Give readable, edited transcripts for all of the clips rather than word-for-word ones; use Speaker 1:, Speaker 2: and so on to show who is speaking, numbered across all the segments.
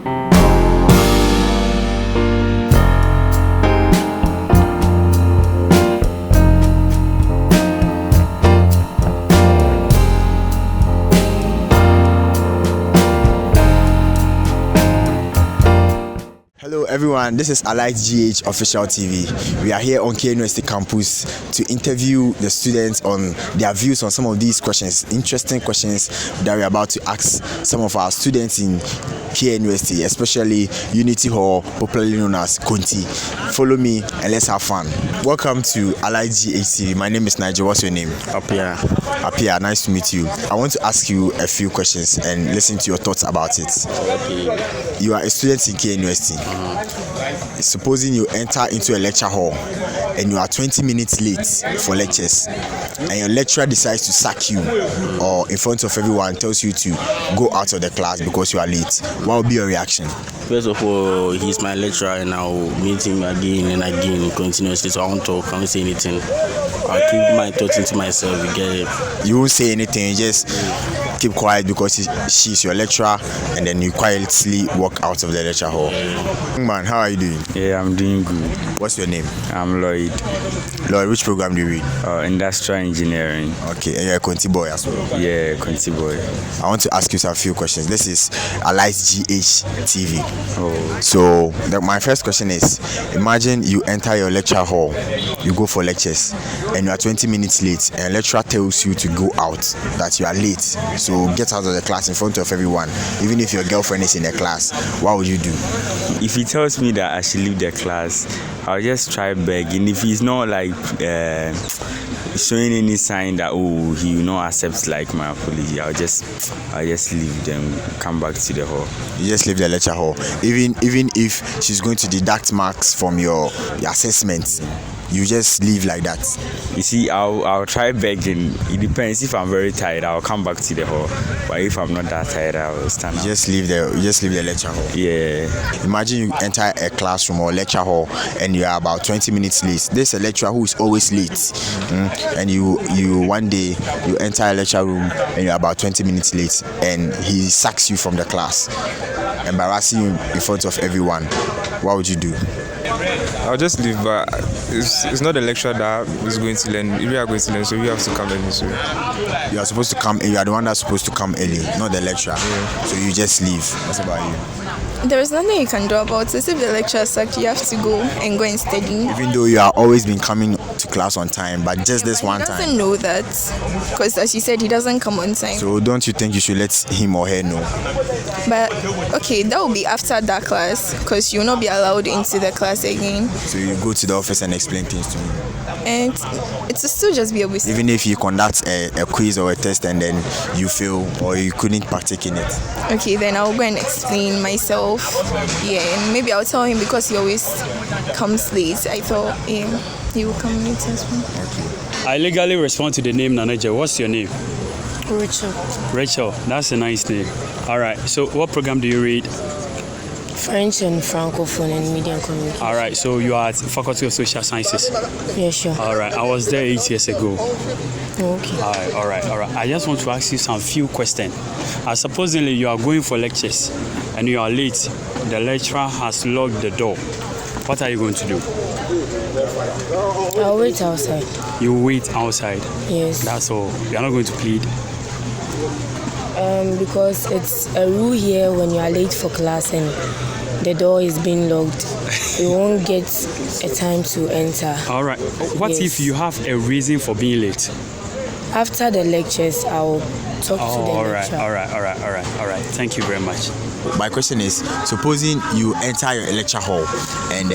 Speaker 1: Hello everyone, this is Alight GH Official TV. We are here on KNUST campus to interview the students on their views on some of these questions, interesting questions that we're about to ask some of our students in KNUST, especially Unity Hall, popularly known as Kunti. Follow me and let's have fun. Welcome to Alight GH TV. My name is Nigel. What's your name?
Speaker 2: Apia.
Speaker 1: Apia, nice to meet you. I want to ask you a few questions and listen to your thoughts about it.
Speaker 2: Okay.
Speaker 1: You are a student in KNUST. Supposing you enter into a lecture hall and you are 20 minutes late for lectures and your lecturer decides to sack you or in front of everyone tells you to go out of the class because you are late, what will be your reaction?
Speaker 2: First of all, he's my lecturer and I'll meet him again and again continuously, so I won't talk, I won't say anything. I'll keep my thoughts into myself. You get it?
Speaker 1: You won't say anything, you just keep quiet because she's your lecturer and then you quietly walk out of the lecture hall. Man, how are you doing?
Speaker 3: Yeah, I'm doing good.
Speaker 1: What's your name?
Speaker 3: I'm Lloyd.
Speaker 1: Lloyd, which program do you read?
Speaker 3: Industrial engineering.
Speaker 1: Okay, and you're a Conti boy as well?
Speaker 3: Yeah, Conti boy.
Speaker 1: I want to ask you some few questions. This is Alight GH TV.
Speaker 3: Oh.
Speaker 1: So, my first question is, imagine you enter your lecture hall, you go for lectures, and you are 20 minutes late, and a lecturer tells you to go out, that you are late. So, get out of the class in front of everyone. Even if your girlfriend is in the class, what would you do?
Speaker 3: If he tells me that I should leave the class, I'll just try begging. If he's not like showing any sign that he will not accept like my apology, I'll just leave them, come back to the hall.
Speaker 1: You just leave the lecture hall, even if she's going to deduct marks from your assessments. You just leave like that.
Speaker 3: You see, I'll try begging. It depends. If I'm very tired, I'll come back to the hall. But if I'm not that tired, I'll stand up.
Speaker 1: You just leave the lecture hall.
Speaker 3: Yeah.
Speaker 1: Imagine you enter a classroom or lecture hall and you are about 20 minutes late. There's a lecturer who is always late. And you one day you enter a lecture room and you're about 20 minutes late and he sacks you from the class, embarrassing you in front of everyone. What would you do?
Speaker 4: I'll just leave, but it's not the lecturer that is going to learn. We are going to learn, so we have to come early. So
Speaker 1: you are supposed to come. You are the one that's supposed to come early, not the lecturer.
Speaker 4: Yeah.
Speaker 1: So you just leave. What about you?
Speaker 5: There is nothing you can do about it. If the lecturer sucked, you have to go and study.
Speaker 1: Even though you are always been coming to class on time, but just this one time.
Speaker 5: He doesn't know that, because as you said, he doesn't come on time.
Speaker 1: So don't you think you should let him or her know?
Speaker 5: But okay, that will be after that class, because you will not be allowed into the class again.
Speaker 1: So you go to the office and explain things to me.
Speaker 5: And it will still just be a waste.
Speaker 1: Even if you conduct a quiz or a test and then you fail or you couldn't partake in it.
Speaker 5: Okay, then I'll go and explain myself. Yeah, and maybe I'll tell him because he always comes late. I thought he will come late as well.
Speaker 1: Okay.
Speaker 6: I legally respond to the name Nanaja. What's your name?
Speaker 7: Rachel.
Speaker 6: Rachel, that's a nice name. All right, so what program do you read?
Speaker 7: French and Francophone and Media and Communication.
Speaker 6: All right, so you are at Faculty of Social Sciences?
Speaker 7: Yeah, sure.
Speaker 6: All right, I was there 8 years ago.
Speaker 7: Okay.
Speaker 6: All right. I just want to ask you some few questions. Supposedly you are going for lectures and you are late. The lecturer has locked the door. What are you going to do?
Speaker 7: I'll wait outside.
Speaker 6: You wait outside?
Speaker 7: Yes.
Speaker 6: That's all. You are not going to plead?
Speaker 7: Because it's a rule here when you are late for class and the door is being locked, you won't get a time to enter.
Speaker 6: All right. What if you have a reason for being late?
Speaker 7: After the lectures, I'll talk to the lecturer.
Speaker 6: All right. Thank you very much.
Speaker 1: My question is, supposing you enter your lecture hall and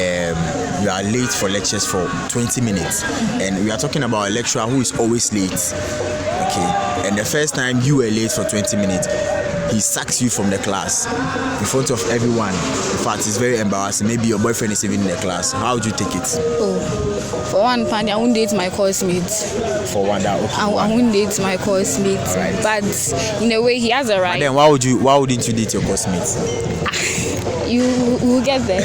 Speaker 1: you are late for lectures for 20 minutes and we are talking about a lecturer who is always late. Okay, and the first time you were late for 20 minutes, he sacks you from the class in front of everyone. In fact, it's very embarrassing. Maybe your boyfriend is even in the class. How would you take it?
Speaker 8: For one, I won't date my course mates.
Speaker 1: For one, that okay.
Speaker 8: I won't date my course mates.
Speaker 1: Right.
Speaker 8: But in a way, he has a right.
Speaker 1: And then why wouldn't you date your course mates?
Speaker 8: You will get there.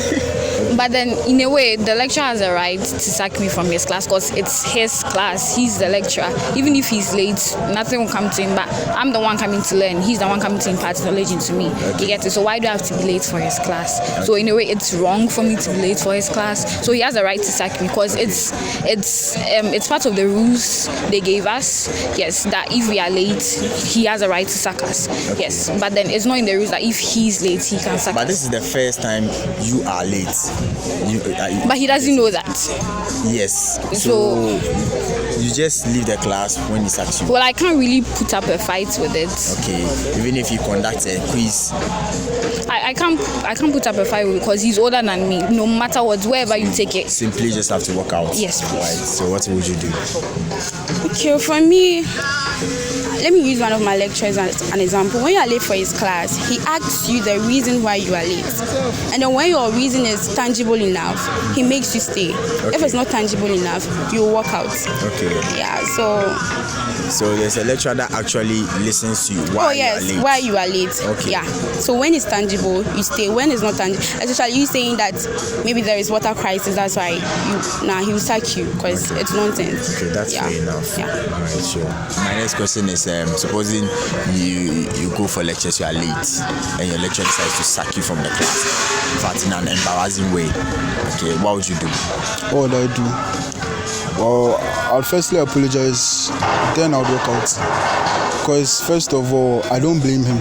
Speaker 8: But then, in a way, the lecturer has a right to sack me from his class because it's his class. He's the lecturer. Even if he's late, nothing will come to him. But I'm the one coming to learn. He's the one coming to impart knowledge into me. You get it? So why do I have to be late for his class? So in a way, it's wrong for me to be late for his class. So he has a right to sack me because it's part of the rules they gave us. Yes, that if we are late, he has a right to sack us. Yes, but then it's not in the rules that if he's late, he can sack us.
Speaker 1: But this is the first time you are late.
Speaker 8: But he doesn't know that.
Speaker 1: Yes. So you just leave the class when he sacks you.
Speaker 8: Well, I can't really put up a fight with it.
Speaker 1: Okay. Even if he conducts a quiz.
Speaker 8: I can't put up a fight with it because he's older than me. No matter what, wherever you take it.
Speaker 1: Simply just have to walk out.
Speaker 8: Yes, please.
Speaker 1: Right. So what would you do?
Speaker 9: Okay, for me, let me use one of my lecturers as an example. When you are late for his class, he asks you the reason why you are late. And then when your reason is tangible enough, he makes you stay.
Speaker 1: Okay.
Speaker 9: If it's not tangible enough, you walk out.
Speaker 1: Okay.
Speaker 9: Yeah, so
Speaker 1: there's a lecturer that actually listens to you while you are late.
Speaker 9: Why you are late.
Speaker 1: Okay.
Speaker 9: Yeah. So when it's tangible, you stay. When it's not tangible, especially you saying that maybe there is water crisis, that's why he will sack you because it's nonsense.
Speaker 1: Okay, that's fair enough.
Speaker 9: Yeah.
Speaker 1: All right, sure. My next question is supposing you go for lectures, you are late, and your lecturer decides to sack you from the class, in fact, in an embarrassing way. Okay, what would you do?
Speaker 10: What would I do? Well, I'll firstly apologize, then I'll walk out. Because first of all, I don't blame him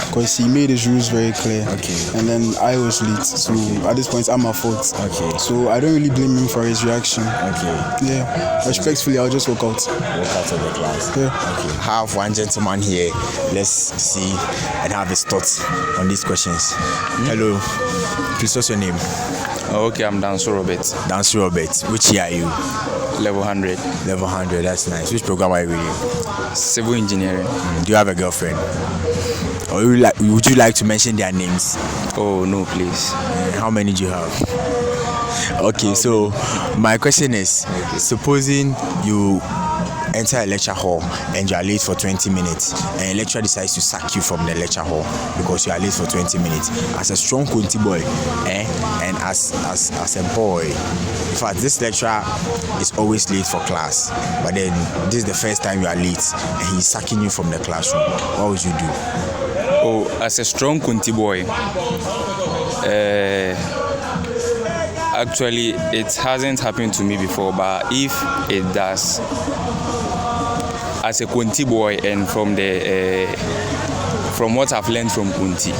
Speaker 10: because he made his rules very clear.
Speaker 1: Okay.
Speaker 10: And then I was late, so at this point I'm at fault.
Speaker 1: Okay.
Speaker 10: So I don't really blame him for his reaction.
Speaker 1: Okay.
Speaker 10: Yeah. Respectfully, I'll just walk out.
Speaker 1: Walk out of the class.
Speaker 10: Yeah.
Speaker 1: Okay. I have one gentleman here. Let's see and have his thoughts on these questions. Hello. Please, what's your name?
Speaker 11: Okay, I'm Danso Robert.
Speaker 1: Danso Robert. Which year are you?
Speaker 11: Level 100.
Speaker 1: Level 100, that's nice. Which program are you reading?
Speaker 11: Civil engineering.
Speaker 1: Do you have a girlfriend? Or would you like to mention their names?
Speaker 11: Oh, no, please.
Speaker 1: How many do you have? Okay, so my question is, supposing you enter a lecture hall and you are late for 20 minutes and a lecturer decides to sack you from the lecture hall because you are late for 20 minutes. As a strong Kunti boy and as a boy, in fact, this lecturer is always late for class, but then this is the first time you are late and he's sacking you from the classroom. What would you do?
Speaker 11: Oh, as a strong Kunti boy, actually it hasn't happened to me before, but if it does, as a Kunti boy and from what I've learned from Kunti,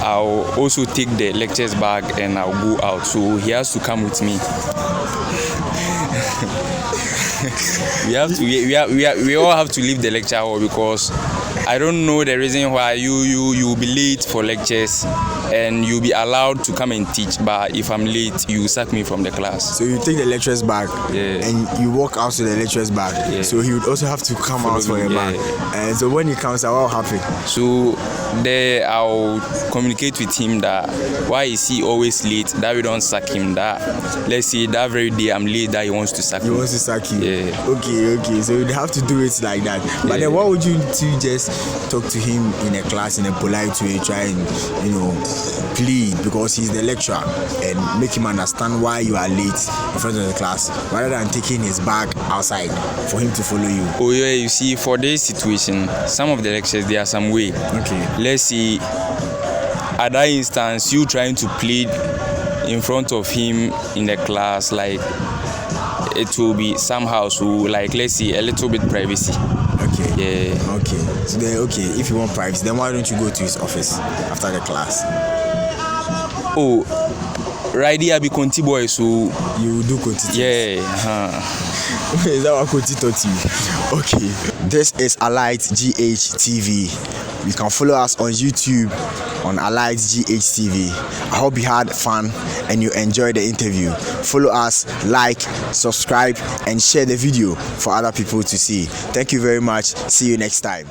Speaker 11: I'll also take the lectures back and I'll go out. So he has to come with me. we all have to leave the lecture hall because I don't know the reason why you be late for lectures and you'll be allowed to come and teach, but if I'm late, you sack me from the class.
Speaker 1: So you take the lecturers back,
Speaker 11: yeah,
Speaker 1: and you walk out to the lecturers back.
Speaker 11: Yeah.
Speaker 1: So he would also have to come out for your back. And so when he comes out, what will happen?
Speaker 11: So there I'll communicate with him that why is he always late, that we don't sack him, that let's say that very day I'm late, that he wants to sack me.
Speaker 1: He wants to sack you?
Speaker 11: Yeah.
Speaker 1: Okay. So you'd have to do it like that. But then what would you do? Just talk to him in a class in a polite way, try and, plead because he's the lecturer and make him understand why you are late in front of the class rather than taking his bag outside for him to follow you.
Speaker 11: Oh yeah, you see, for this situation, some of the lectures there are some way.
Speaker 1: Okay.
Speaker 11: Let's see, at that instance, you trying to plead in front of him in the class, like it will be somehow, so like let's see, a little bit privacy.
Speaker 1: Okay.
Speaker 11: Yeah.
Speaker 1: Okay. So then, if you want privacy, then why don't you go to his office after the class?
Speaker 11: Oh, right here be Conti boy, so
Speaker 1: you do Conti.
Speaker 11: Yeah.
Speaker 1: Is that what Conti taught you? Okay. This is Alight GH TV. You can follow us on YouTube on Alight GH TV. I hope you had fun and you enjoyed the interview. Follow us, like, subscribe, and share the video for other people to see. Thank you very much. See you next time.